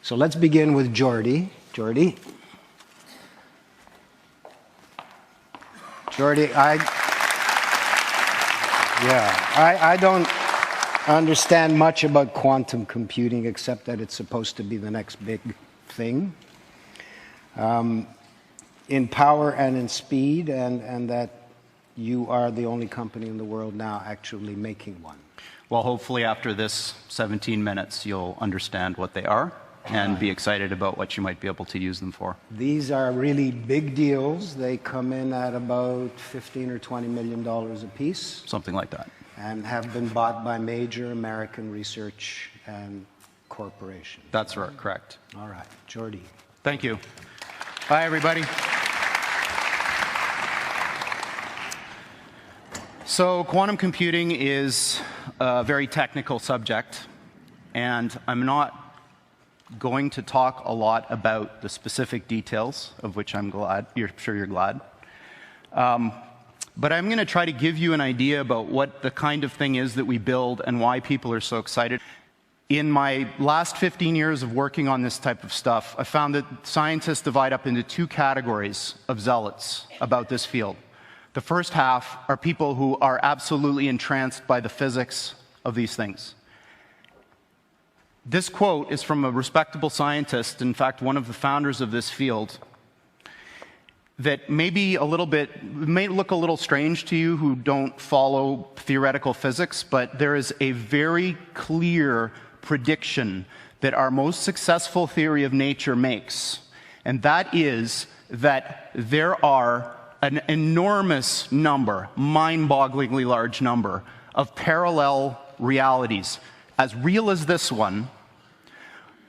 So let's begin with Geordie. Geordie, I don't understand much about quantum computing except that it's supposed to be the next big thing in power and in speed, and that you are the only company in the world now actually making one. Well, hopefully after this 17 minutes, you'll understand what they are and be excited about what you might be able to use them for. These are really big deals. They come in at about $15 or $20 million a piece. Something like that. And have been bought by major American research and corporations. That's right, correct. All right, Geordie. Thank you. Bye, everybody. So quantum computing is a very technical subject, and I'm not going to talk a lot about the specific details, of which I'm glad. You're sure you're glad. But I'm going to try to give you an idea about what the kind of thing is that we build and why people are so excited. In my last 15 years of working on this type of stuff, I found that scientists divide up into two categories of zealots about this field. The first half are people who are absolutely entranced by the physics of these things. This quote is from a respectable scientist, in fact, one of the founders of this field, that may look a little strange to you who don't follow theoretical physics, but there is a very clear prediction that our most successful theory of nature makes, and that is that there are an enormous number, mind-bogglingly large number, of parallel realities, as real as this one,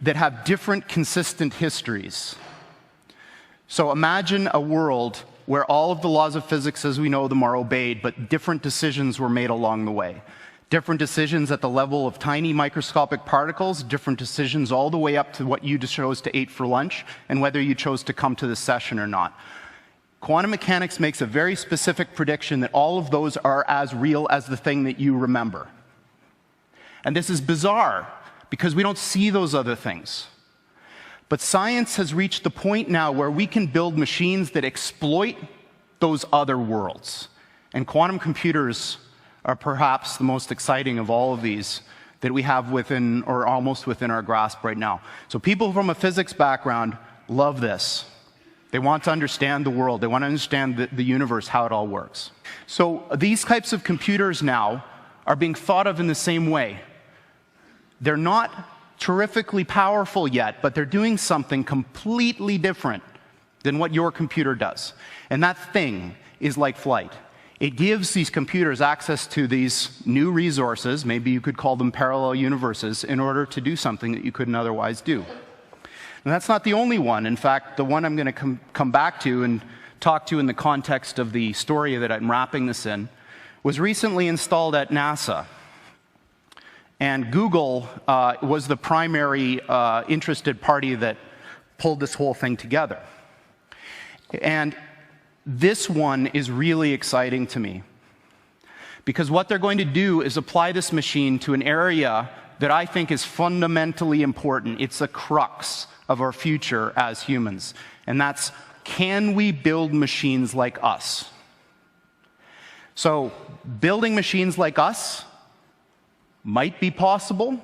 that have different consistent histories. So imagine a world where all of the laws of physics as we know them are obeyed, but different decisions were made along the way. Different decisions at the level of tiny microscopic particles, different decisions all the way up to what you chose to eat for lunch, and whether you chose to come to this session or not. Quantum mechanics makes a very specific prediction that all of those are as real as the thing that you remember. And this is bizarre, because we don't see those other things. But science has reached the point now where we can build machines that exploit those other worlds. And quantum computers are perhaps the most exciting of all of these that we have within, or almost within our grasp right now. So people from a physics background love this. They want to understand the world. They want to understand the universe, how it all works. So these types of computers now are being thought of in the same way. They're not terrifically powerful yet, but they're doing something completely different than what your computer does. And that thing is like flight. It gives these computers access to these new resources, maybe you could call them parallel universes, in order to do something that you couldn't otherwise do. And that's not the only one. In fact, the one I'm going to come back to and talk to in the context of the story that I'm wrapping this in was recently installed at NASA. And Google was the primary interested party that pulled this whole thing together. And this one is really exciting to me, because what they're going to do is apply this machine to an area that I think is fundamentally important. It's a crux of our future as humans, and that's, can we build machines like us? So building machines like us might be possible.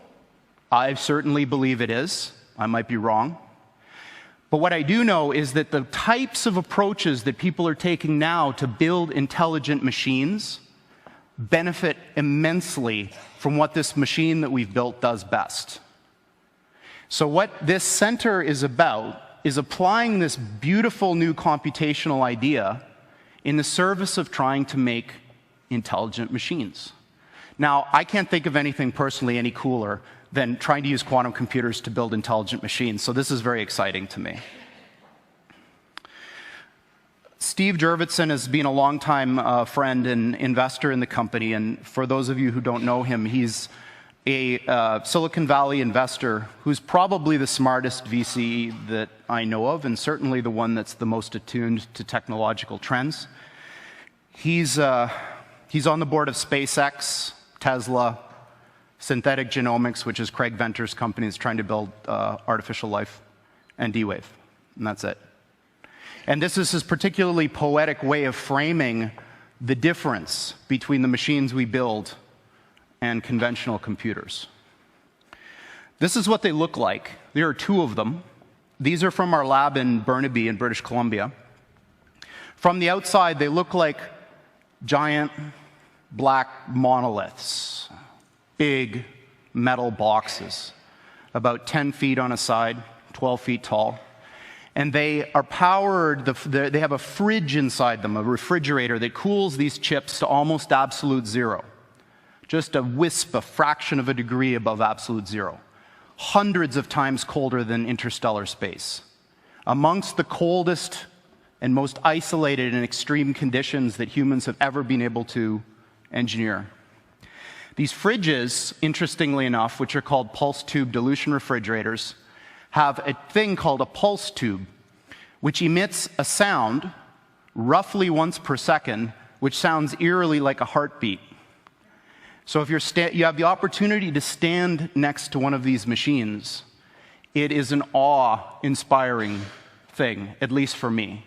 I certainly believe it is. I might be wrong. But what I do know is that the types of approaches that people are taking now to build intelligent machines benefit immensely from what this machine that we've built does best. So what this center is about is applying this beautiful new computational idea in the service of trying to make intelligent machines. Now, I can't think of anything personally any cooler than trying to use quantum computers to build intelligent machines, so this is very exciting to me. Steve Jurvetson has been a longtime friend and investor in the company, and for those of you who don't know him, he's a Silicon Valley investor who's probably the smartest VC that I know of, and certainly the one that's the most attuned to technological trends. He's on the board of SpaceX, Tesla, synthetic genomics, which is Craig Venter's company that's trying to build artificial life, and D-Wave. And that's it. And this is his particularly poetic way of framing the difference between the machines we build and conventional computers. This is what they look like. There are two of them. These are from our lab in Burnaby in British Columbia. From the outside, they look like giant black monoliths, big metal boxes, about 10 feet on a side, 12 feet tall. And they are powered, they have a fridge inside them, a refrigerator that cools these chips to almost absolute zero. Just a wisp, a fraction of a degree above absolute zero. Hundreds of times colder than interstellar space. Amongst the coldest and most isolated and extreme conditions that humans have ever been able to engineer. These fridges, interestingly enough, which are called pulse tube dilution refrigerators, have a thing called a pulse tube, which emits a sound roughly once per second, which sounds eerily like a heartbeat. So if you have the opportunity to stand next to one of these machines, it is an awe-inspiring thing, at least for me.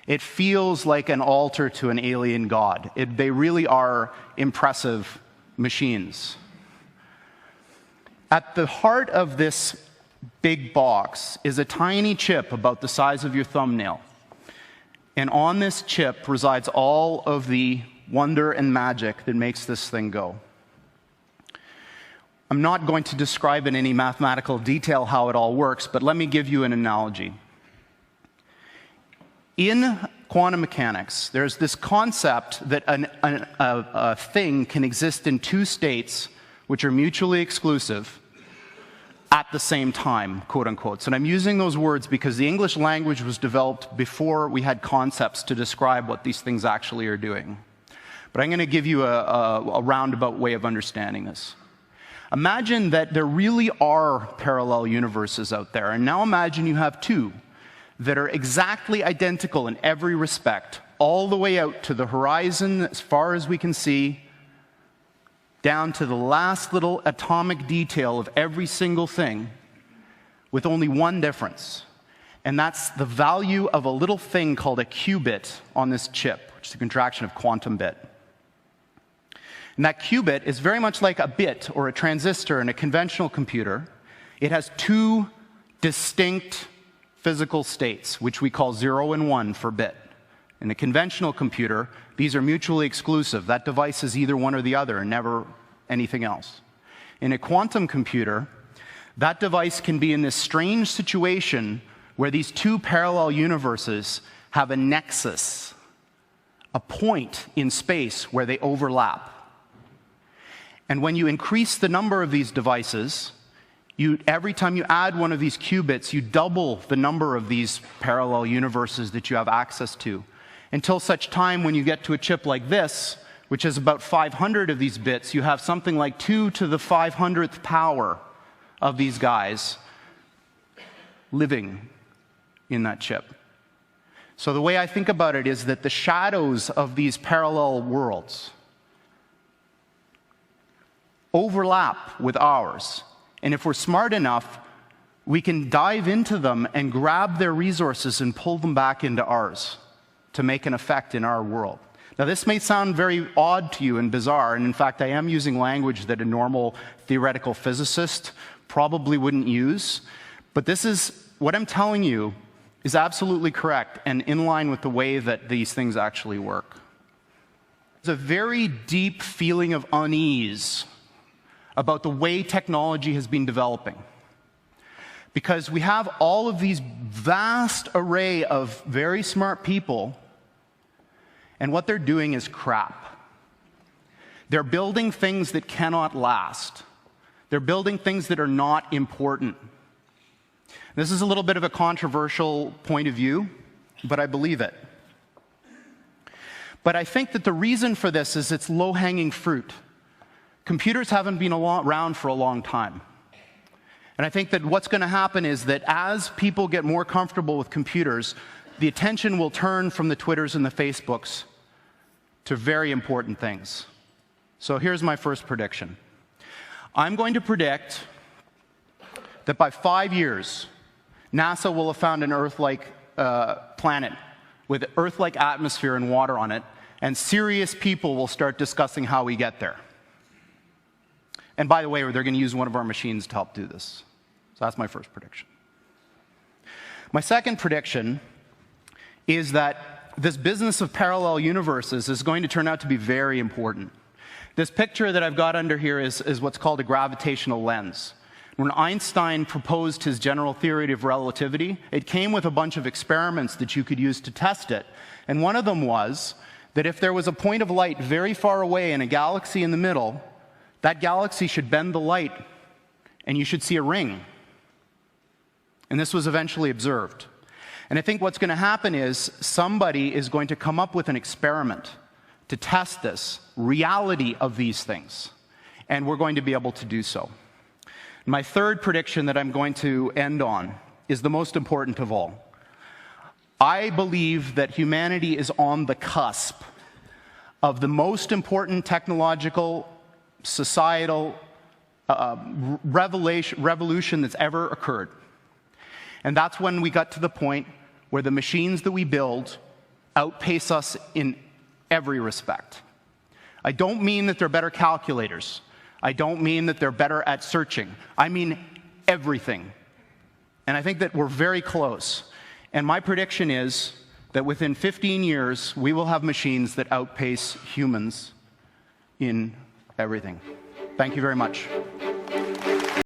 It feels like an altar to an alien god. They really are impressive machines. At the heart of this big box is a tiny chip about the size of your thumbnail. And on this chip resides all of the wonder and magic that makes this thing go. I'm not going to describe in any mathematical detail how it all works, but let me give you an analogy. In quantum mechanics, there's this concept that a thing can exist in two states which are mutually exclusive at the same time, quote unquote. And I'm using those words because the English language was developed before we had concepts to describe what these things actually are doing. But I'm going to give you a roundabout way of understanding this. Imagine that there really are parallel universes out there, and now imagine you have two that are exactly identical in every respect, all the way out to the horizon as far as we can see, down to the last little atomic detail of every single thing, with only one difference. And that's the value of a little thing called a qubit on this chip, which is a contraction of quantum bit. And that qubit is very much like a bit or a transistor in a conventional computer. It has two distinct physical states, which we call 0 and 1 for bit. In a conventional computer, these are mutually exclusive. That device is either one or the other, and never anything else. In a quantum computer, that device can be in this strange situation where these two parallel universes have a nexus, a point in space where they overlap. And when you increase the number of these devices, every time you add one of these qubits, you double the number of these parallel universes that you have access to, until such time when you get to a chip like this, which is about 500 of these bits, you have something like 2 to the 500th power of these guys living in that chip. So the way I think about it is that the shadows of these parallel worlds overlap with ours. And if we're smart enough, we can dive into them and grab their resources and pull them back into ours to make an effect in our world. Now, this may sound very odd to you and bizarre, and in fact, I am using language that a normal theoretical physicist probably wouldn't use, but this is, what I'm telling you is absolutely correct and in line with the way that these things actually work. There's a very deep feeling of unease about the way technology has been developing. Because we have all of these vast array of very smart people, and what they're doing is crap. They're building things that cannot last. They're building things that are not important. This is a little bit of a controversial point of view, but I believe it. But I think that the reason for this is it's low-hanging fruit. Computers haven't been around for a long time. And I think that what's going to happen is that as people get more comfortable with computers, the attention will turn from the Twitters and the Facebooks to very important things. So here's my first prediction. I'm going to predict that by 5 years, NASA will have found an Earth-like planet with Earth-like atmosphere and water on it, and serious people will start discussing how we get there. And by the way, they're going to use one of our machines to help do this. So that's my first prediction. My second prediction is that this business of parallel universes is going to turn out to be very important. This picture that I've got under here is what's called a gravitational lens. When Einstein proposed his general theory of relativity, it came with a bunch of experiments that you could use to test it. And one of them was that if there was a point of light very far away and a galaxy in the middle, that galaxy should bend the light and you should see a ring. And this was eventually observed. And I think what's going to happen is somebody is going to come up with an experiment to test this reality of these things. And we're going to be able to do so. My third prediction that I'm going to end on is the most important of all. I believe that humanity is on the cusp of the most important technological, societal revolution that's ever occurred. And that's when we got to the point where the machines that we build outpace us in every respect. I don't mean that they're better calculators. I don't mean that they're better at searching. I mean everything. And I think that we're very close. And my prediction is that within 15 years, we will have machines that outpace humans in everything. Thank you very much.